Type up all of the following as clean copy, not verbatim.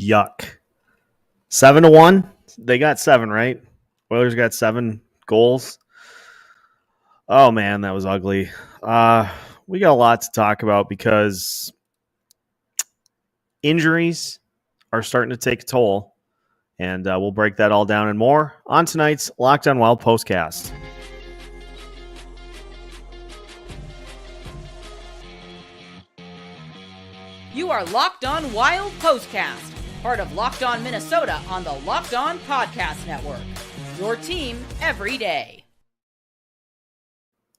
Yuck. 7-1. They got 7, right? Oilers got 7 goals. Oh, man, that was ugly. We got a lot to talk about because injuries are starting to take a toll, and we'll break that all down and more on tonight's Locked On Wild POSTCAST. You are Locked On Wild POSTCAST, part of Locked On Minnesota on the Locked On Podcast Network. Your team every day.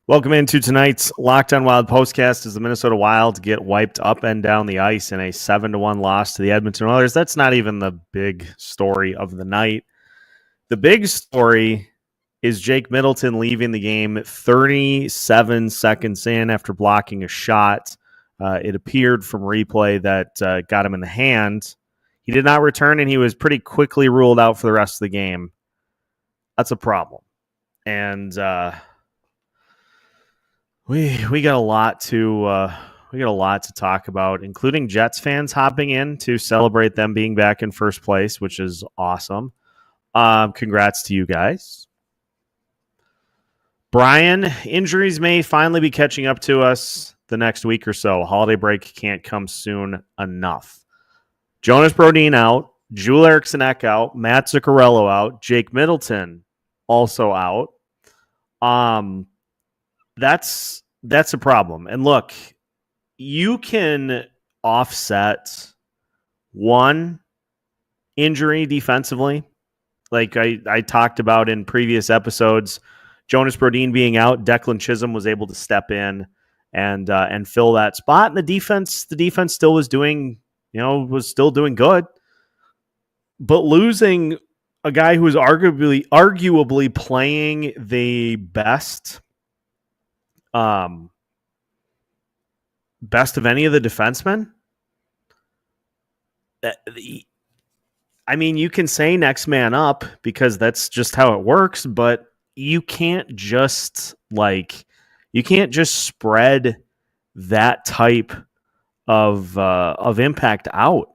Welcome into tonight's Locked On Wild POSTCAST as the Minnesota Wild get wiped up and down the ice in a 7-1 loss to the Edmonton Oilers. That's not even the big story of the night. The big story is Jake Middleton leaving the game 37 seconds in after blocking a shot. It appeared from replay that got him in the hand. He did not return, and he was pretty quickly ruled out for the rest of the game. That's a problem. And we got a lot to talk about, including Jets fans hopping in to celebrate them being back in first place, which is awesome. Congrats to you guys. Brian, injuries may finally be catching up to us the next week or so. Holiday break can't come soon enough. Jonas Brodin out, Joel Eriksson Ek out, Matt Zuccarello out, Jake Middleton also out. That's a problem. And look, you can offset one injury defensively. Like I talked about in previous episodes, Jonas Brodin being out, Declan Chisholm was able to step in and fill that spot. And the defense still was doing good. But losing a guy who was arguably playing the best of any of the defensemen. I mean, you can say next man up because that's just how it works, but you can't just spread that type of impact out.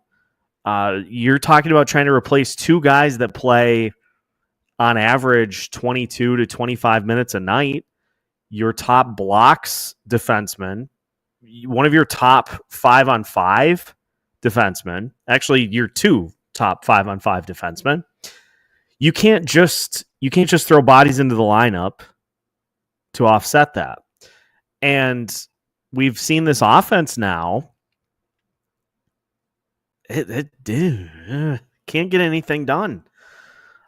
You're talking about trying to replace two guys that play on average 22 to 25 minutes a night. Your top blocks defenseman, one of your top 5-on-5 defensemen, actually your two top 5-on-5 defensemen. You can't just throw bodies into the lineup to offset that. And we've seen this offense now. It can't get anything done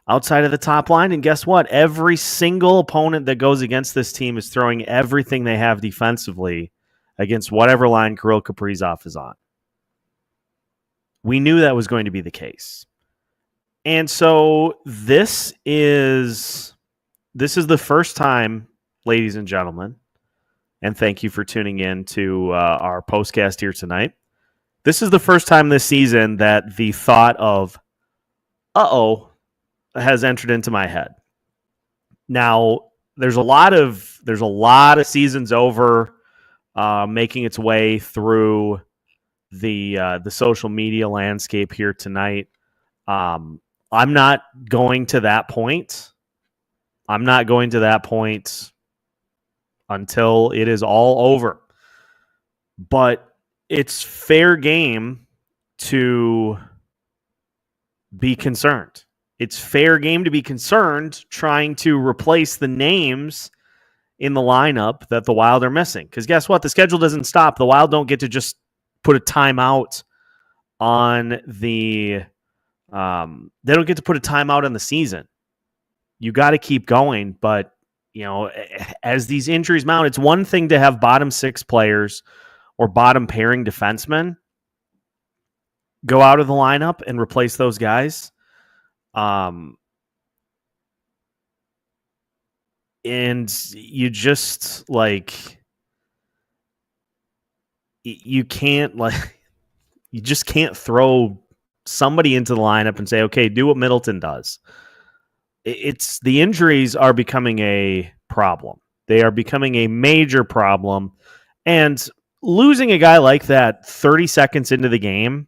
outside of the top line. And guess what? Every single opponent that goes against this team is throwing everything they have defensively against whatever line Kirill Kaprizov is on. We knew that was going to be the case. And so this is the first time, ladies and gentlemen, and thank you for tuning in to our postcast here tonight. This is the first time this season that the thought of, has entered into my head. Now, there's a lot of seasons over making its way through the social media landscape here tonight. I'm not going to that point. I'm not going to that point until it is all over. But it's fair game to be concerned. It's fair game to be concerned trying to replace the names in the lineup that the Wild are missing. Because guess what? The schedule doesn't stop. The Wild don't get to just put a timeout on the they don't get to put a timeout on the season. You got to keep going. But, as these injuries mount, it's one thing to have bottom six players or bottom pairing defensemen go out of the lineup and replace those guys. And you just you just can't throw somebody into the lineup and say, okay, do what Middleton does. It's the injuries are becoming a problem. They are becoming a major problem. And losing a guy like that 30 seconds into the game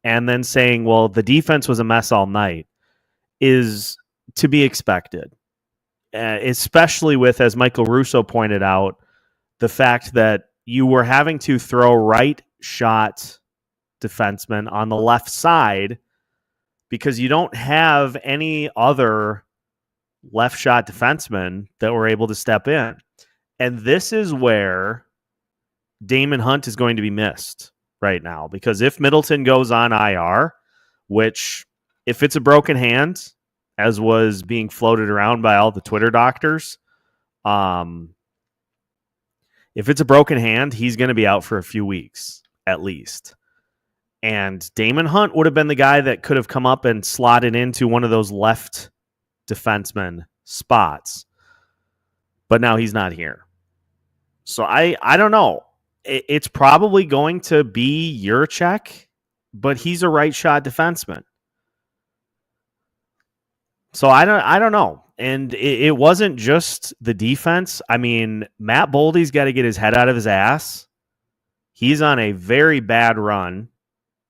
and then saying, well, the defense was a mess all night is to be expected, especially with, as Michael Russo pointed out, the fact that you were having to throw right shot defensemen on the left side because you don't have any other left shot defensemen that were able to step in. And this is where Damon Hunt is going to be missed right now, because if Middleton goes on IR, which if it's a broken hand, as was being floated around by all the Twitter doctors, if it's a broken hand, he's going to be out for a few weeks at least. And Damon Hunt would have been the guy that could have come up and slotted into one of those left defenseman spots. But now he's not here. So I don't know. It's probably going to be Juracek, but he's a right shot defenseman. So I don't know. And it wasn't just the defense. I mean, Matt Boldy's got to get his head out of his ass. He's on a very bad run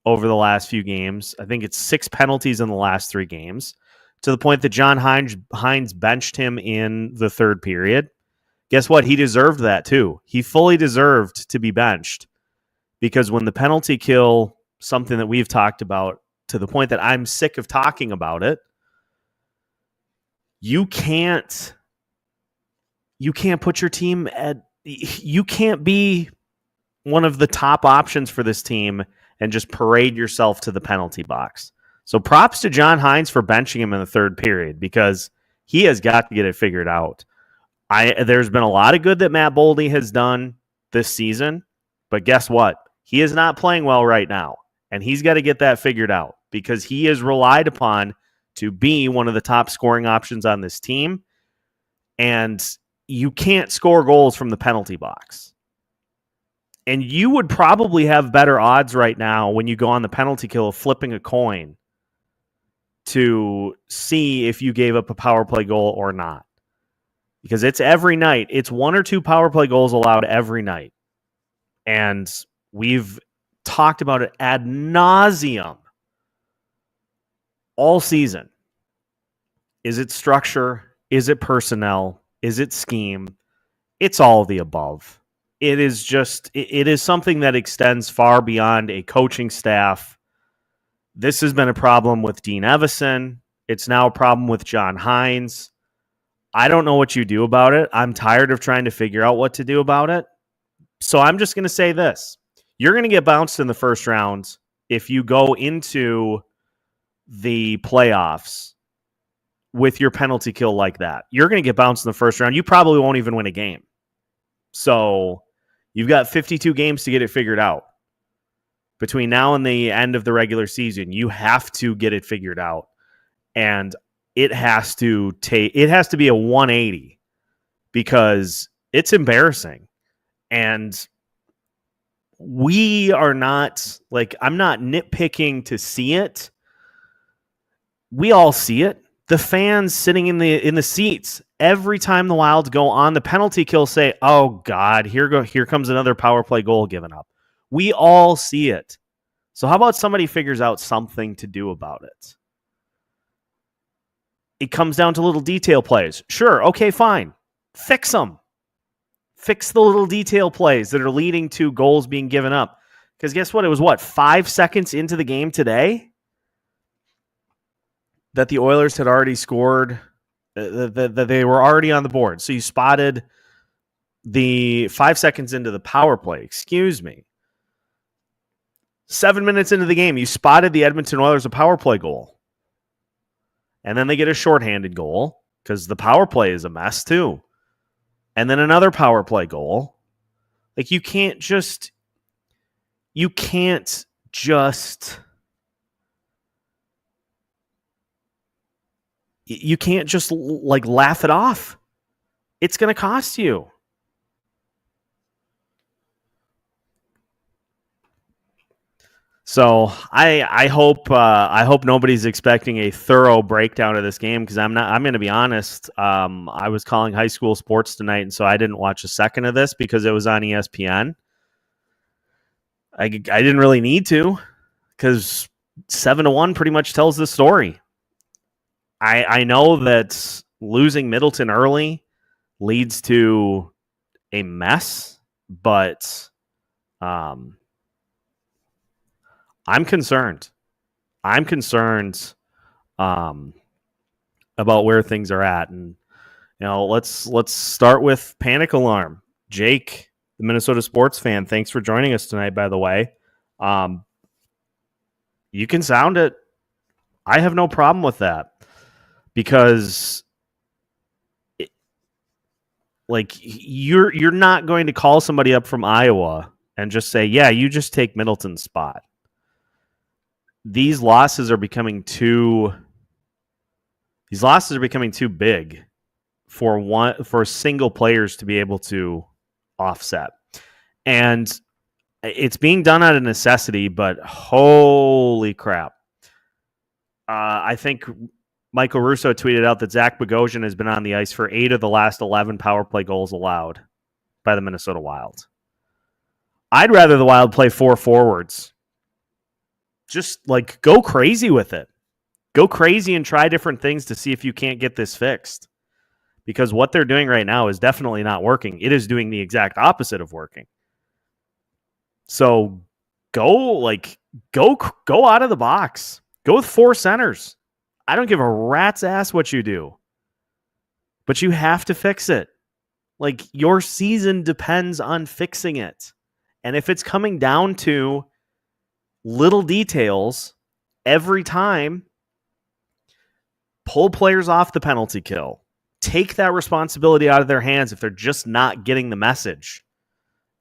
over the last few games. I think it's 6 penalties in the last 3 games, to the point that John Hines benched him in the third period. Guess what? He deserved that too. He fully deserved to be benched, because when the penalty kill, something that we've talked about to the point that I'm sick of talking about it, you can't put your team at, you can't be one of the top options for this team and just parade yourself to the penalty box. So props to John Hines for benching him in the third period, because he has got to get it figured out. There's been a lot of good that Matt Boldy has done this season, but guess what? He is not playing well right now, and he's got to get that figured out, because he is relied upon to be one of the top scoring options on this team, and you can't score goals from the penalty box. And you would probably have better odds right now when you go on the penalty kill of flipping a coin to see if you gave up a power play goal or not. Because it's every night. It's 1 or 2 power play goals allowed every night. And we've talked about it ad nauseum all season. Is it structure? Is it personnel? Is it scheme? It's all of the above. It is something that extends far beyond a coaching staff. This has been a problem with Dean Evison. It's now a problem with John Hines. I don't know what you do about it. I'm tired of trying to figure out what to do about it. So I'm just going to say this. You're going to get bounced in the first round if you go into the playoffs with your penalty kill like that. You're going to get bounced in the first round. You probably won't even win a game. So you've got 52 games to get it figured out. Between now and the end of the regular season, you have to get it figured out. And it has to be a 180, because it's embarrassing. And we are not, I'm not nitpicking to see it. We all see it. The fans sitting in the seats, every time the Wilds go on the penalty kill, say, "Oh God, here comes another power play goal given up." We all see it. So how about somebody figures out something to do about it? It comes down to little detail plays. Sure, okay, fine. Fix them. Fix the little detail plays that are leading to goals being given up. Because guess what? It was 5 seconds into the game today that the Oilers had already scored, that they were already on the board. So you spotted the 5 seconds into the power play. 7 minutes into the game, you spotted the Edmonton Oilers a power play goal. And then they get a shorthanded goal because the power play is a mess too. And then another power play goal. You can't just laugh it off. It's going to cost you. So I hope nobody's expecting a thorough breakdown of this game, because I'm going to be honest. I was calling high school sports tonight, and so I didn't watch a second of this because it was on ESPN. I didn't really need to, because 7-1 pretty much tells the story. I know that losing Middleton early leads to a mess, but I'm concerned. I'm concerned about where things are at, and let's start with panic alarm. Jake, the Minnesota sports fan, thanks for joining us tonight. By the way, you can sound it. I have no problem with that because, you're not going to call somebody up from Iowa and just say, "Yeah, you just take Middleton's spot." These losses are becoming too big for single players to be able to offset. And it's being done out of necessity, but holy crap. I think Michael Russo tweeted out that Zach Bogosian has been on the ice for 8 of the last 11 power play goals allowed by the Minnesota Wild. I'd rather the Wild play 4 forwards. Just go crazy with it. Go crazy and try different things to see if you can't get this fixed. Because what they're doing right now is definitely not working. It is doing the exact opposite of working. So go out of the box. Go with 4 centers. I don't give a rat's ass what you do. But you have to fix it. Your season depends on fixing it. And if it's coming down to little details every time, pull players off the penalty kill. Take that responsibility out of their hands if they're just not getting the message.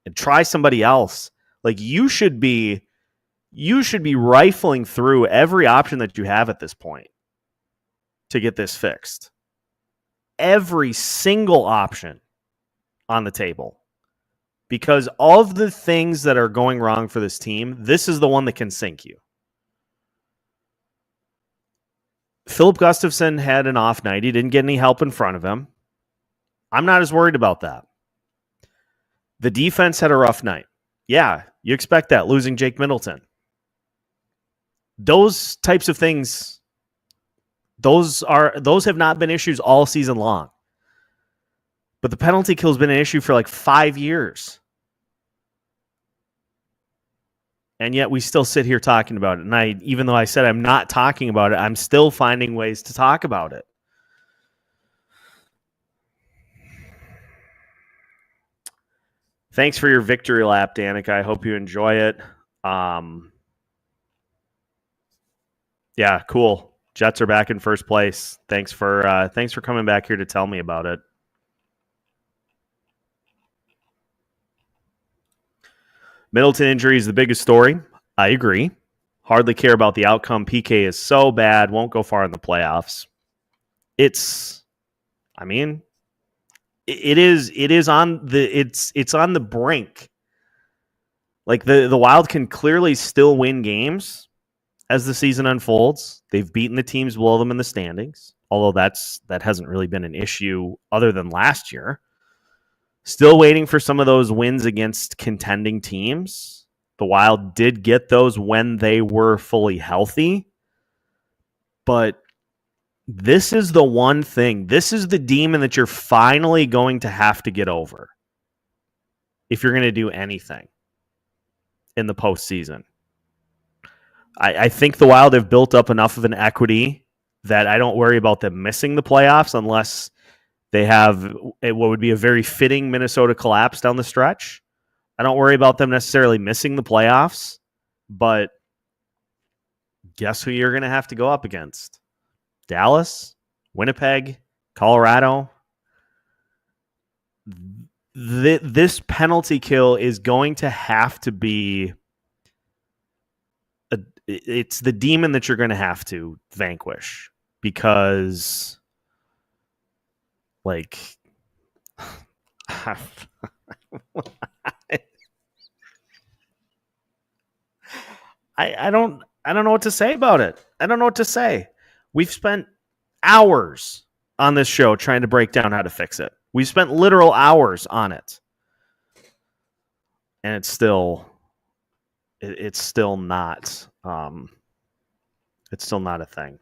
And try somebody else. You should be rifling through every option that you have at this point to get this fixed. Every single option on the table. Because of the things that are going wrong for this team, this is the one that can sink you. Filip Gustavsson had an off night. He didn't get any help in front of him. I'm not as worried about that. The defense had a rough night. Yeah, you expect that, losing Jake Middleton. Those types of things, those have not been issues all season long. But the penalty kill has been an issue for 5 years. And yet we still sit here talking about it. And even though I said I'm not talking about it, I'm still finding ways to talk about it. Thanks for your victory lap, Danica. I hope you enjoy it. Yeah, cool. Jets are back in first place. Thanks for coming back here to tell me about it. Middleton injury is the biggest story. I agree. Hardly care about the outcome. PK is so bad, won't go far in the playoffs. It's on the brink. The Wild can clearly still win games as the season unfolds. They've beaten the teams below them in the standings, although that hasn't really been an issue other than last year. Still waiting for some of those wins against contending teams. The Wild did get those when they were fully healthy. But this is the one thing. This is the demon that you're finally going to have to get over if you're going to do anything in the postseason. I think the Wild have built up enough of an equity that I don't worry about them missing the playoffs unless they have what would be a very fitting Minnesota collapse down the stretch. I don't worry about them necessarily missing the playoffs, but guess who you're going to have to go up against? Dallas, Winnipeg, Colorado. This penalty kill is going to have to be it's the demon that you're going to have to vanquish because I don't know what to say about it. I don't know what to say. We've spent hours on this show trying to break down how to fix it. We've spent literal hours on it. And it's still not It's still not a thing.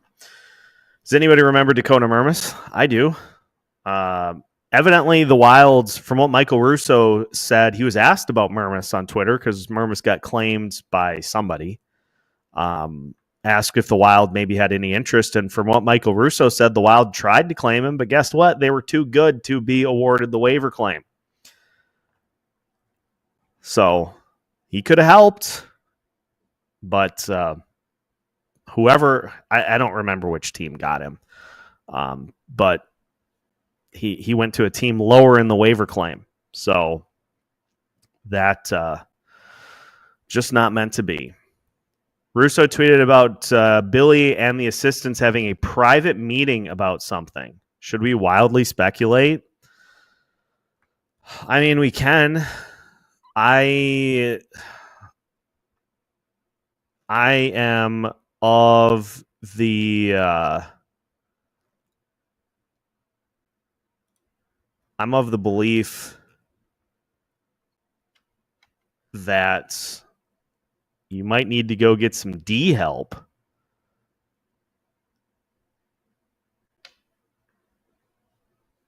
Does anybody remember Dakota Mermis? I do. Evidently, the Wilds, from what Michael Russo said, he was asked about Mermis on Twitter because Mermis got claimed by somebody. Asked if the Wild maybe had any interest. And from what Michael Russo said, the Wild tried to claim him, but guess what? They were too good to be awarded the waiver claim. So he could have helped, but whoever, I don't remember which team got him, but he went to a team lower in the waiver claim. So that just not meant to be. Russo tweeted about Billy and the assistants having a private meeting about something. Should we wildly speculate? I mean, we can. I am of the I'm of the belief that you might need to go get some D help.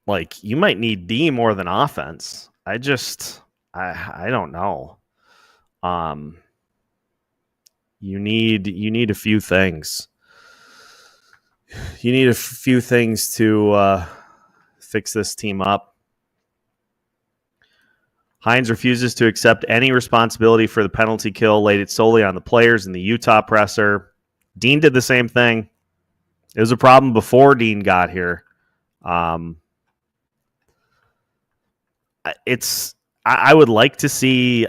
Like, you might need D more than offense. I don't know. You need a few things. You need a few things to fix this team up. Hines refuses to accept any responsibility for the penalty kill, laid it solely on the players in the Utah presser. Dean did the same thing. It was a problem before Dean got here. I would like to see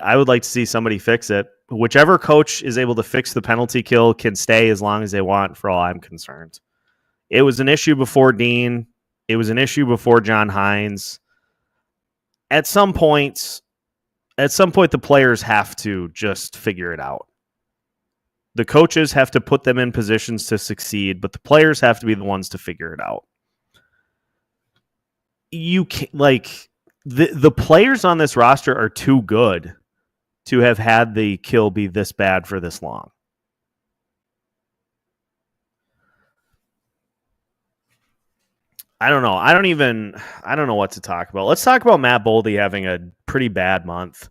somebody fix it. Whichever coach is able to fix the penalty kill can stay as long as they want, for all I'm concerned. It was an issue before Dean. It was an issue before John Hines. At some point, the players have to just figure it out. The coaches have to put them in positions to succeed, but the players have to be the ones to figure it out. You can't, like, the players on this roster are too good to have had the kill be this bad for this long. I don't know. I don't know what to talk about. Let's talk about Matt Boldy having a pretty bad month.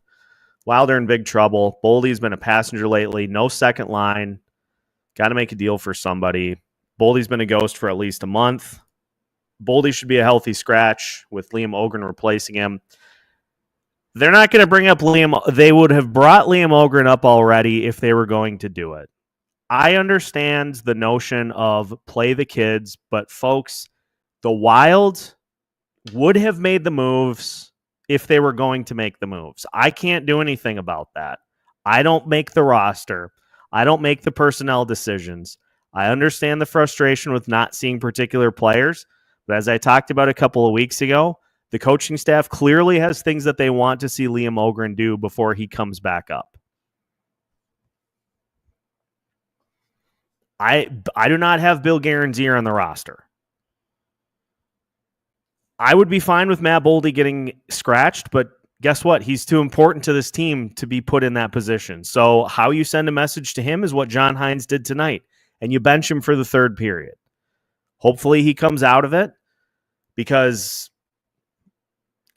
Wilder in big trouble. Boldy's been a passenger lately. No second line. Got to make a deal for somebody. Boldy's been a ghost for at least a month. Boldy should be a healthy scratch with Liam Ogren replacing him. They're not going to bring up Liam. They would have brought Liam Ogren up already if they were going to do it. I understand the notion of play the kids, but folks, the Wild would have made the moves if they were going to make the moves. I can't do anything about that. I don't make the roster. I don't make the personnel decisions. I understand the frustration with not seeing particular players, but as I talked about a couple of weeks ago, the coaching staff clearly has things that they want to see Liam Ogren do before he comes back up. I do not have Bill Guerin's on the roster. I would be fine with Matt Boldy getting scratched, but guess what? He's too important to this team to be put in that position. So how you send a message to him is what John Hines did tonight, and you bench him for the third period. Hopefully he comes out of it, because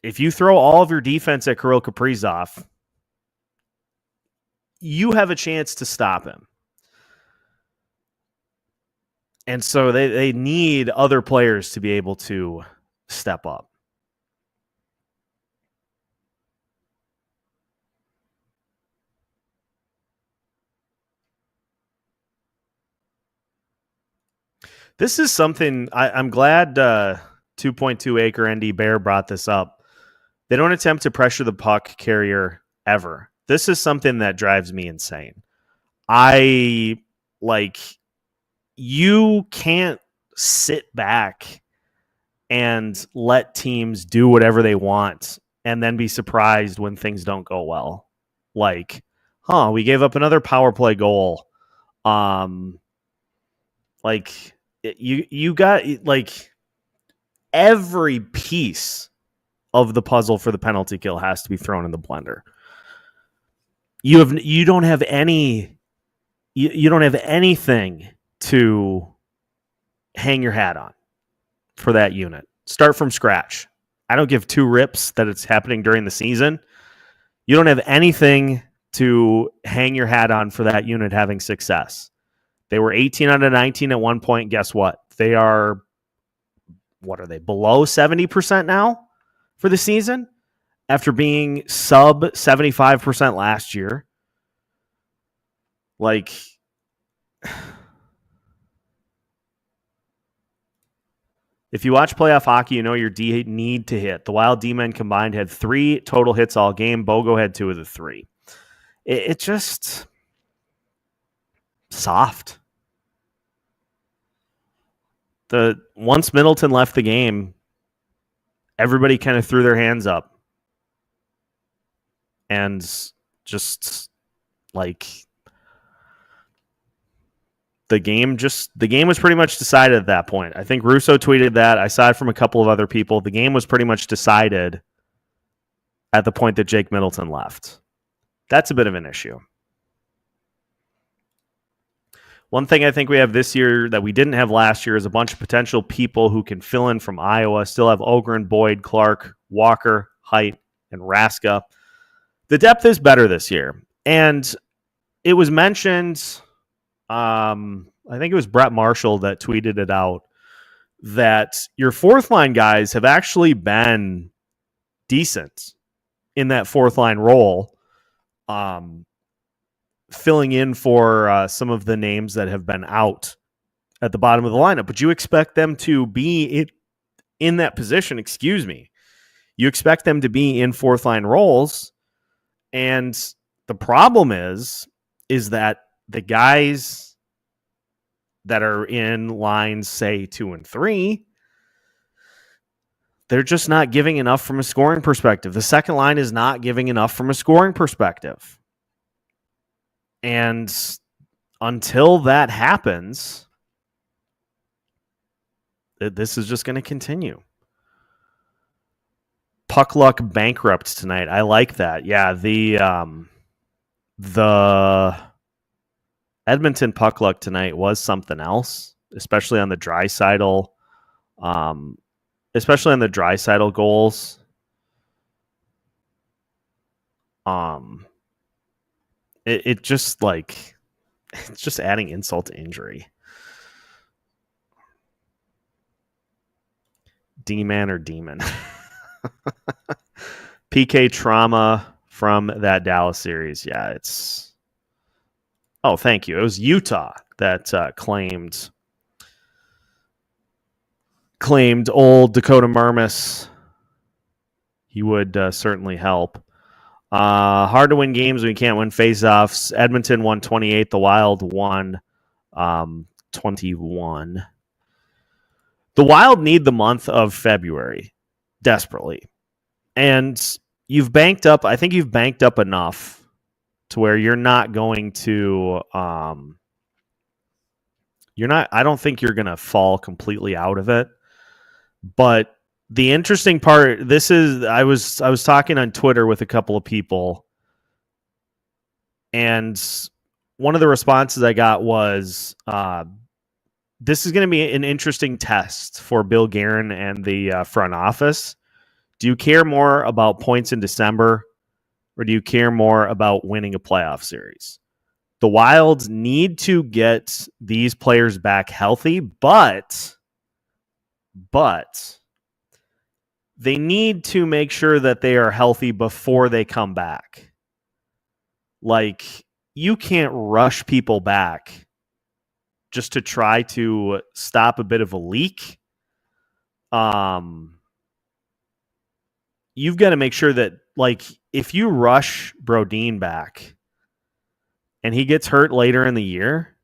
if you throw all of your defense at Kirill Kaprizov, you have a chance to stop him. And so they need other players to be able to step up. This is something I'm glad 2.2 Acre ND Bear brought this up. They don't attempt to pressure the puck carrier ever. This is something that drives me insane. You can't sit back and let teams do whatever they want and then be surprised when things don't go well. Like, we gave up another power play goal. You got, like, every piece of the puzzle for the penalty kill has to be thrown in the blender. You don't have anything to hang your hat on for that unit. Start from scratch. I don't give two rips that it's happening during the season. You don't have anything to hang your hat on for that unit having success. They were 18 out of 19 at one point. Guess what? They are, what are they, below 70% now for the season after being sub 75% last year. Like, if you watch playoff hockey, you know your D need to hit. The Wild D-men combined had 3 total hits all game. Bogo had 2 of the 3. It just soft. Once Middleton left the game, everybody kind of threw their hands up. And just like the game was pretty much decided at that point. I think Russo tweeted that. I saw it from a couple of other people. The game was pretty much decided at the point that Jake Middleton left. That's a bit of an issue. One thing I think we have this year that we didn't have last year is a bunch of potential people who can fill in from Iowa. Still have Ogren, Boyd, Clark, Walker, Height, and Raska. The depth is better this year. And it was mentioned, I think it was Brett Marshall that tweeted it out, that your fourth line guys have actually been decent in that fourth line role. Filling in for some of the names that have been out at the bottom of the lineup. But you expect them to be in that position, You expect them to be in fourth line roles. And the problem is that the guys that are in lines, say, 2 and 3, they're just not giving enough from a scoring perspective. The second line is not giving enough from a scoring perspective. And until that happens, this is just going to continue. Puck luck bankrupt tonight. I like that. Yeah, the Edmonton puck luck tonight was something else, especially on the Draisaitl, goals. It just like, it's just adding insult to injury. D-man or demon. PK trauma from that Dallas series. Yeah, it's... Oh, thank you. It was Utah that claimed old Dakota Murmis. He would certainly help. Hard to win games when you can't win faceoffs. Edmonton won 28. The Wild won 21. The Wild need the month of February desperately. And you've banked up, I think you've banked up enough to where you're not going to, I don't think you're going to fall completely out of it. But the interesting part, I was talking on Twitter with a couple of people, and one of the responses I got was, this is going to be an interesting test for Bill Guerin and the front office. Do you care more about points in December, or do you care more about winning a playoff series? The Wilds need to get these players back healthy, but they need to make sure that they are healthy before they come back. Like, you can't rush people back just to try to stop a bit of a leak. You've got to make sure that, like, if you rush Brodin back and he gets hurt later in the year,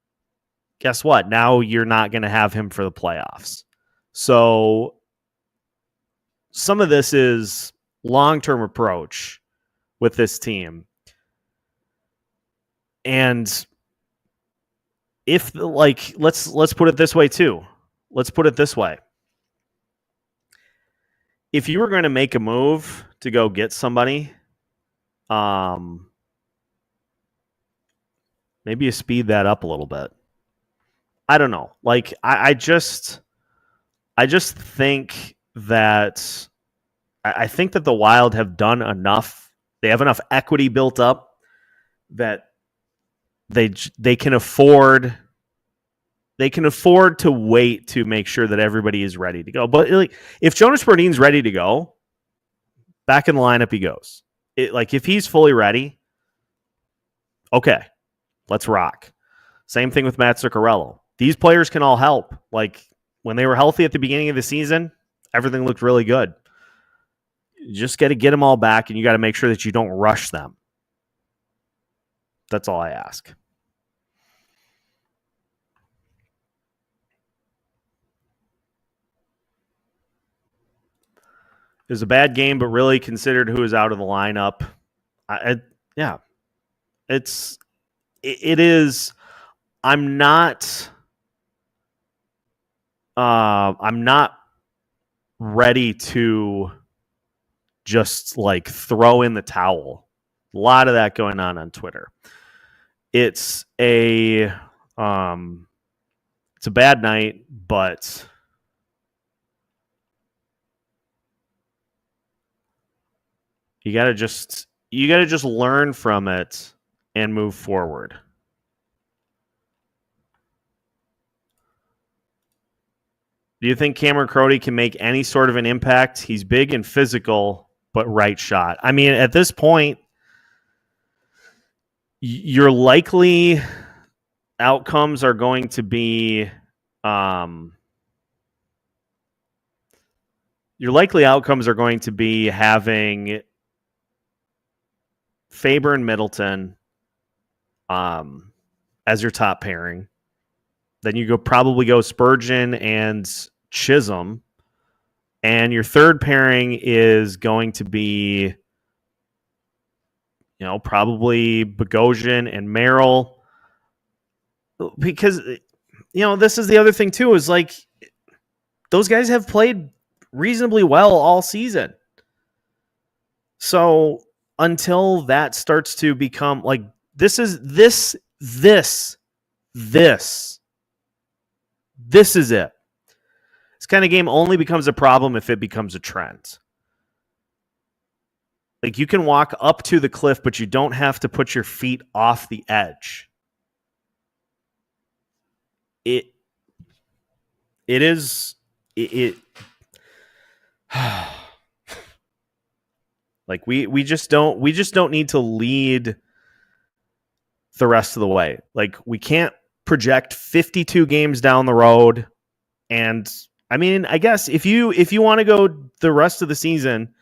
guess what? Now you're not going to have him for the playoffs. So some of this is long-term approach with this team. And if, like, let's put it this way too. Let's put it this way. If you were going to make a move to go get somebody, maybe you speed that up a little bit. I don't know. Like I just think that I think that the Wild have done enough. They have enough equity built up that they can afford to wait to make sure that everybody is ready to go. But like, if Jonas Brodin's ready to go, back in the lineup he goes. If he's fully ready, okay, let's rock. Same thing with Matt Zuccarello. These players can all help. Like when they were healthy at the beginning of the season, everything looked really good. You just got to get them all back, and you got to make sure that you don't rush them. That's all I ask. It was a bad game, but really considered who was out of the lineup. It is. I'm not ready to just like throw in the towel. A lot of that going on Twitter. It's a bad night, but you gotta just learn from it and move forward. Do you think Cameron Crowdy can make any sort of an impact? He's big and physical, but right shot. I mean, at this point, your likely outcomes are going to be having Faber and Middleton as your top pairing. Then you probably go Spurgeon and Chisholm. And your third pairing is going to be, probably Bogosian and Merrill. Because, this is the other thing too, is like those guys have played reasonably well all season. So until that starts to become like this is it. This kind of game only becomes a problem if it becomes a trend. Like you can walk up to the cliff, but you don't have to put your feet off the edge. It like we just don't need to lead the rest of the way. Like we can't project 52 games down the road. And I mean, I guess if you want to go the rest of the season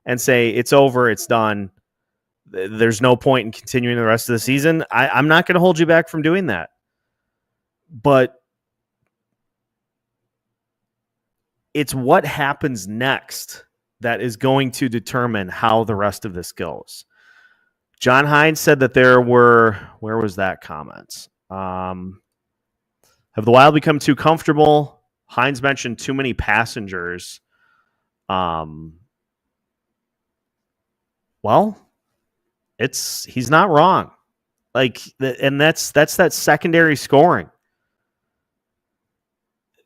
and say it's over, it's done, there's no point in continuing the rest of the season, I'm not going to hold you back from doing that. But it's what happens next that is going to determine how the rest of this goes. John Hines said that there were, where was that comment? Have the Wild become too comfortable? Hines mentioned too many passengers. Well, he's not wrong. Like, and that's that secondary scoring.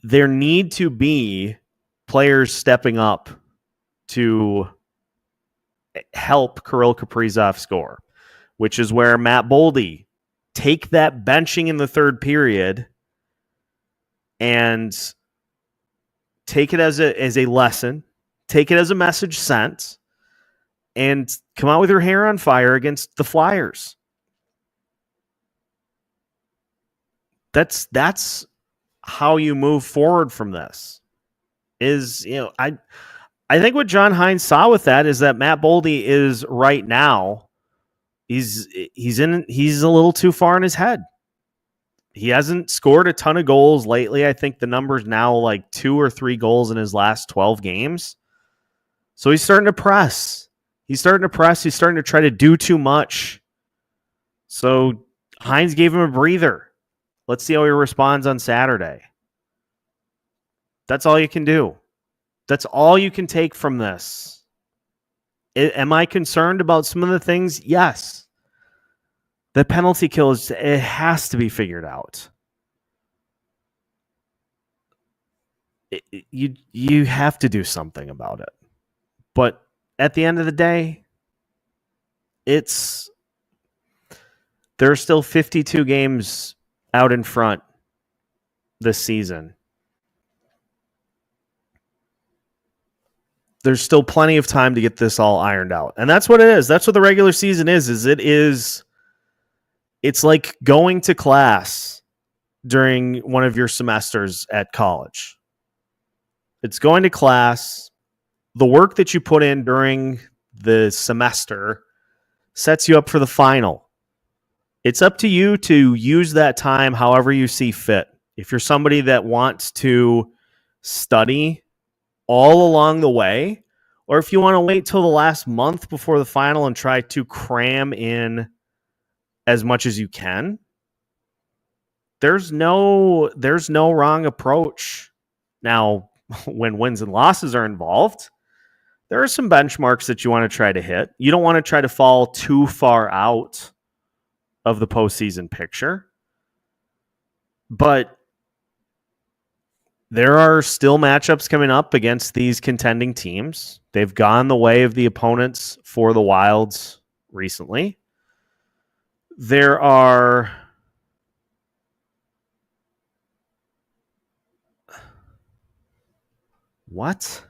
There need to be players stepping up to help Kirill Kaprizov score, which is where Matt Boldy take that benching in the third period and take it as a lesson, take it as a message sent, and come out with your hair on fire against the Flyers. That's how you move forward from this. I think what John Hines saw with that is that Matt Boldy is right now, he's a little too far in his head. He hasn't scored a ton of goals lately. I think the number's now like 2 or 3 goals in his last 12 games. So he's starting to press. He's starting to try to do too much. So Hines gave him a breather. Let's see how he responds on Saturday. That's all you can do. That's all you can take from this. Am I concerned about some of the things? Yes. The penalty kill it has to be figured out. you have to do something about it. But at the end of the day, there are still 52 games out in front this season. There's still plenty of time to get this all ironed out. And that's what it is. That's what the regular season is it's like going to class during one of your semesters at college. It's going to class. The work that you put in during the semester sets you up for the final. It's up to you to use that time however you see fit. If you're somebody that wants to study all along the way, or if you want to wait till the last month before the final and try to cram in as much as you can, there's no wrong approach. Now, when wins and losses are involved, there are some benchmarks that you want to try to hit. You don't want to try to fall too far out of the postseason picture. But there are still matchups coming up against these contending teams. They've gone the way of the opponents for the Wilds recently. There are what?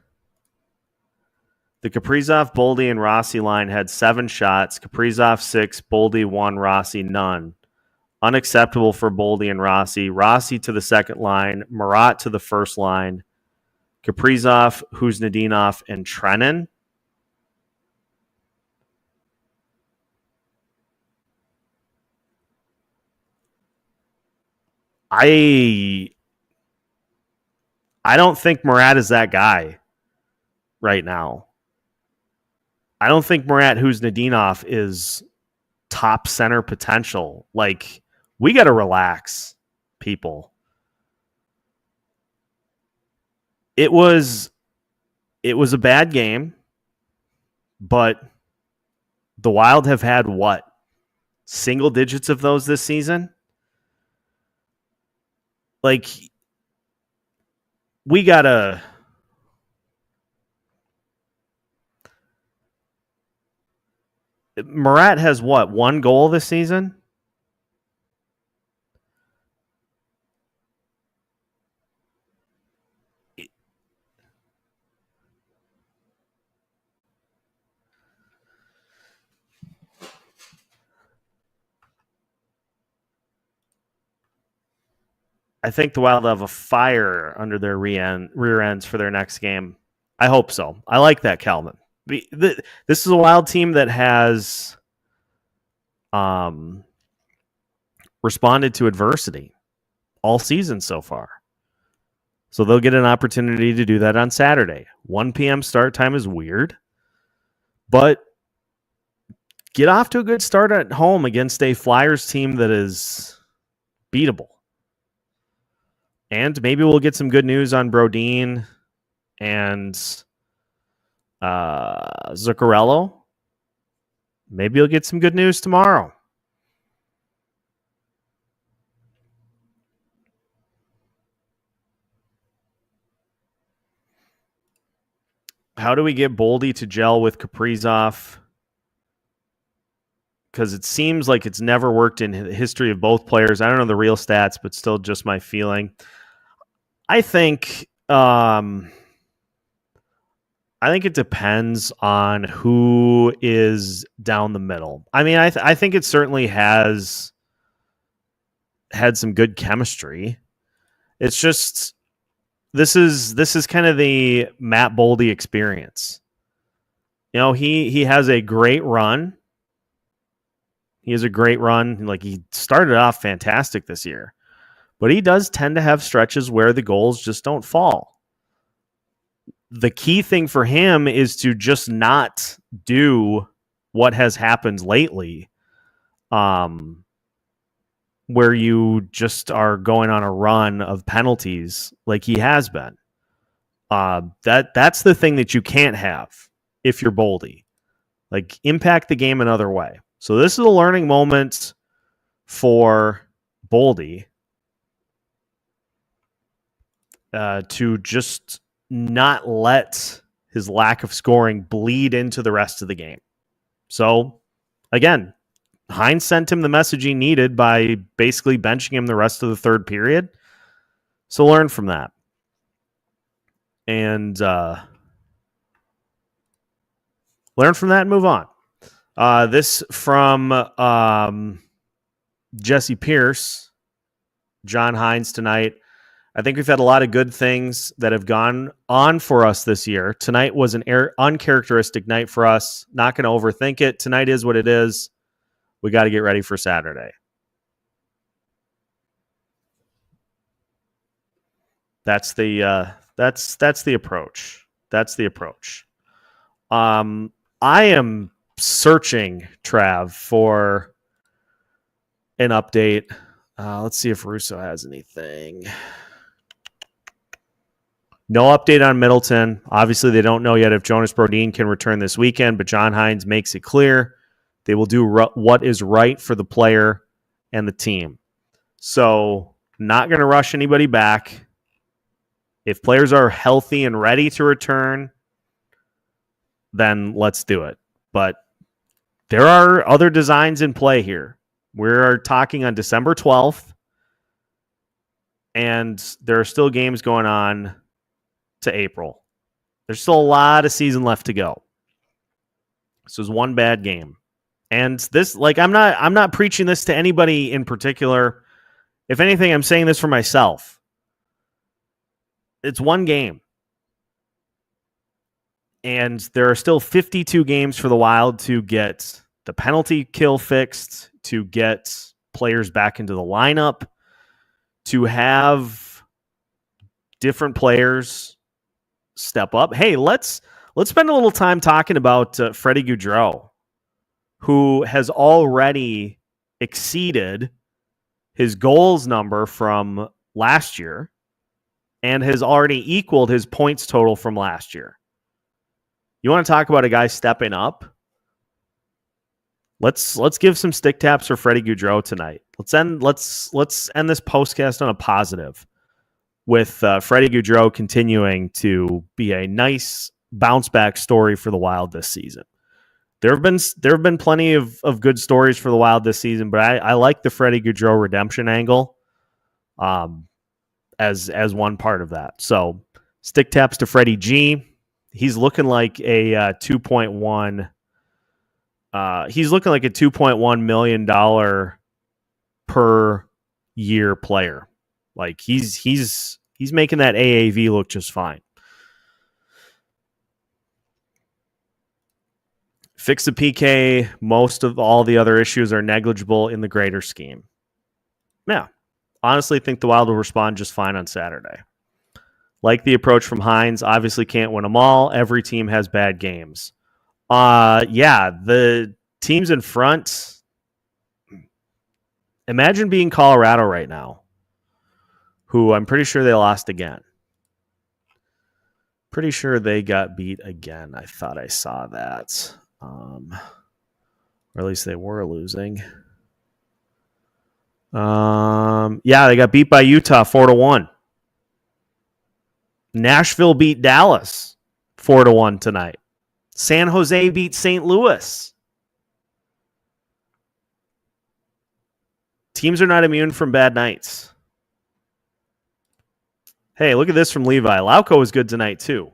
The Kaprizov, Boldy, and Rossi line had 7 shots. Kaprizov 6, Boldy 1, Rossi none. Unacceptable for Boldy and Rossi. Rossi to the second line. Marat to the first line. Kaprizov, Huznadinov, and Trenin. I don't think Marat is that guy right now. I don't think Marat Huznadinov is top center potential. Like, we got to relax, people. It was a bad game, but the Wild have had what? Single digits of those this season? Like, we got to... Marat has what? 1 goal this season? I think the Wild have a fire under their rear ends for their next game. I hope so. I like that, Calvin. This is a Wild team that has responded to adversity all season so far. So they'll get an opportunity to do that on Saturday. 1 p.m. start time is weird, but get off to a good start at home against a Flyers team that is beatable. And maybe we'll get some good news on Brodin and Zuccarello. Maybe you'll get some good news tomorrow. How do we get Boldy to gel with Kaprizov? Because it seems like it's never worked in the history of both players. I don't know the real stats, but still just my feeling. I think it depends on who is down the middle. I mean, I think it certainly has had some good chemistry. It's just this is kind of the Matt Boldy experience. You know, he has a great run. He has a great run. Like, he started off fantastic this year. But he does tend to have stretches where the goals just don't fall. The key thing for him is to just not do what has happened lately, where you just are going on a run of penalties like he has been. That's the thing that you can't have if you're Boldy. Like, impact the game another way. So this is a learning moment for Boldy. to just not let his lack of scoring bleed into the rest of the game. So, again, Hines sent him the message he needed by basically benching him the rest of the third period. So learn from that. And learn from that and move on. This from Jesse Pierce, John Hines tonight. I think we've had a lot of good things that have gone on for us this year. Tonight was an uncharacteristic night for us. Not going to overthink it. Tonight is what it is. We got to get ready for Saturday. That's the approach. That's the approach. I am searching, Trav, for an update. Let's see if Russo has anything. No update on Middleton. Obviously, they don't know yet if Jonas Brodin can return this weekend, but John Hines makes it clear they will do what is right for the player and the team. So, not going to rush anybody back. If players are healthy and ready to return, then let's do it. But there are other designs in play here. We're talking on December 12th, and there are still games going on to April. There's still a lot of season left to go. This was one bad game. And this, I'm not preaching this to anybody in particular. If anything, I'm saying this for myself. It's one game. And there are still 52 games for the Wild to get the penalty kill fixed, to get players back into the lineup, to have different players step up. Hey, let's spend a little time talking about Freddy Gaudreau, who has already exceeded his goals number from last year and has already equaled his points total from last year. You want to talk about a guy stepping up? Let's give some stick taps for Freddy Gaudreau tonight. Let's end this postcast on a positive, with Freddy Gaudreau continuing to be a nice bounce back story for the Wild this season. There have been plenty of good stories for the Wild this season, but I like the Freddy Gaudreau redemption angle as one part of that. So stick taps to Freddie G. He's looking like a 2.1. He's looking like a $2.1 million per year player. Like he's making that AAV look just fine. Fix the PK. Most of all the other issues are negligible in the greater scheme. Yeah. Honestly, think the Wild will respond just fine on Saturday. Like the approach from Hines, obviously can't win them all. Every team has bad games. Yeah, the teams in front. Imagine being Colorado right now, who I'm pretty sure they lost again. Pretty sure they got beat again. I thought I saw that. Or at least they were losing. Yeah, they got beat by Utah 4-1. Nashville beat Dallas 4-1 tonight. San Jose beat St. Louis. Teams are not immune from bad nights. Hey, look at this from Levi. Lauko was good tonight, too.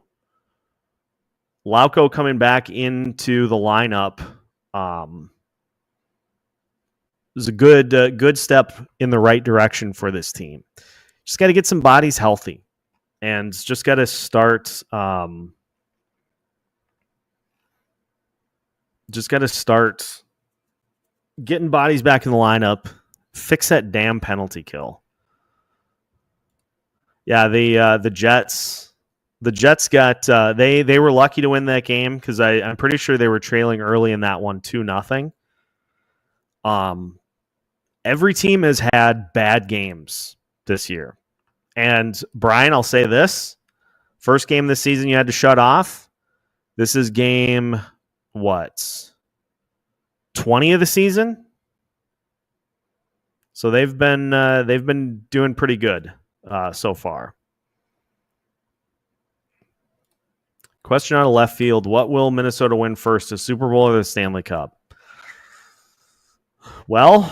Lauko coming back into the lineup was a good step in the right direction for this team. Just got to get some bodies healthy, and just got to start. Just got to start getting bodies back in the lineup. Fix that damn penalty kill. Yeah, the Jets. The Jets got they were lucky to win that game because I'm pretty sure they were trailing early in that one 2-0. Every team has had bad games this year. And Brian, I'll say this. First game this season you had to shut off. This is game 20 of the season? So they've been doing pretty good so far. Question out of left field. What will Minnesota win first, the Super Bowl or the Stanley Cup? Well,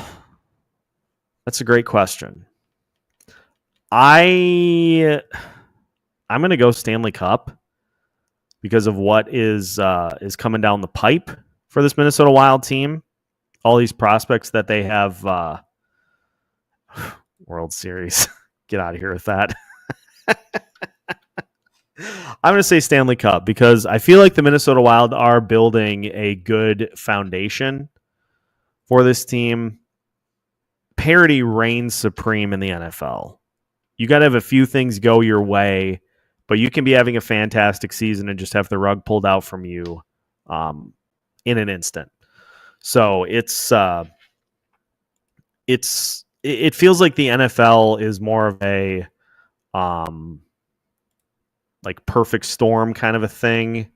that's a great question. I'm going to go Stanley Cup because of what is coming down the pipe for this Minnesota Wild team. All these prospects that they have. World Series. Get out of here with that. I'm going to say Stanley Cup because I feel like the Minnesota Wild are building a good foundation for this team. Parity reigns supreme in the NFL. You got to have a few things go your way, but you can be having a fantastic season and just have the rug pulled out from you in an instant. So it feels like the NFL is more of a like perfect storm kind of a thing.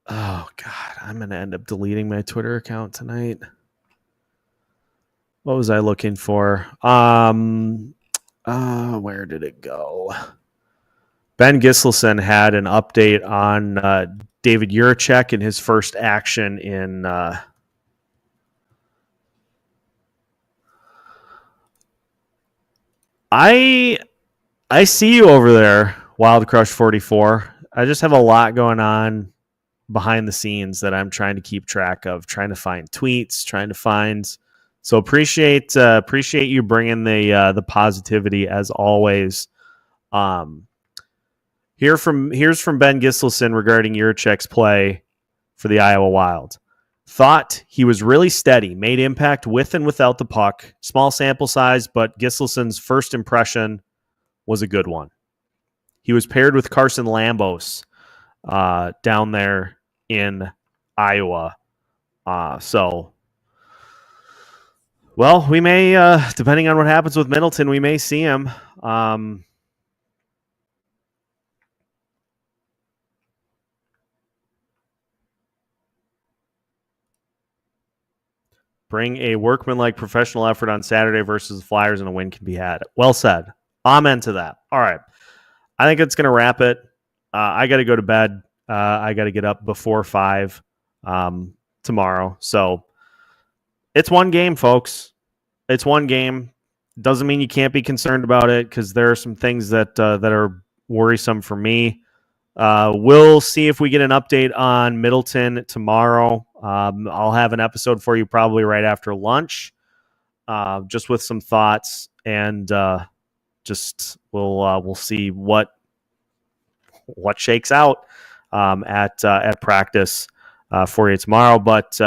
Oh God, I'm going to end up deleting my Twitter account tonight. What was I looking for? Where did it go? Ben Giselson had an update on David Jiricek and his first action in I see you over there, Wild Crush 44. I just have a lot going on behind the scenes that I'm trying to keep track of, trying to find tweets, trying to find. So appreciate you bringing the positivity as always. Here's from Ben Giselson regarding Jiricek's play for the Iowa Wild. Thought he was really steady, made impact with and without the puck. Small sample size, but Giselson's first impression was a good one. He was paired with Carson Lambos down there in Iowa. We may, depending on what happens with Middleton, we may see him. Bring a workmanlike professional effort on Saturday versus the Flyers and a win can be had. Well said. Amen to that. All right. I think it's going to wrap it. I got to go to bed. I got to get up before 5 tomorrow. So it's one game, folks. It's one game. Doesn't mean you can't be concerned about it because there are some things that are worrisome for me. We'll see if we get an update on Middleton tomorrow. I'll have an episode for you probably right after lunch, just with some thoughts, and we'll see what shakes out at practice for you tomorrow. But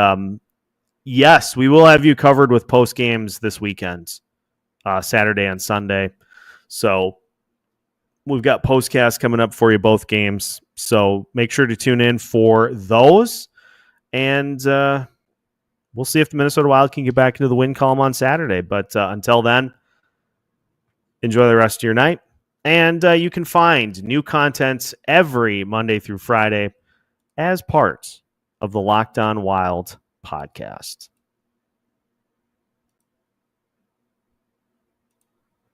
yes, we will have you covered with post games this weekend, Saturday and Sunday. So we've got POSTCAST coming up for you both games. So make sure to tune in for those. And we'll see if the Minnesota Wild can get back into the win column on Saturday. But until then, enjoy the rest of your night. And you can find new content every Monday through Friday as part of the Locked On Wild podcast.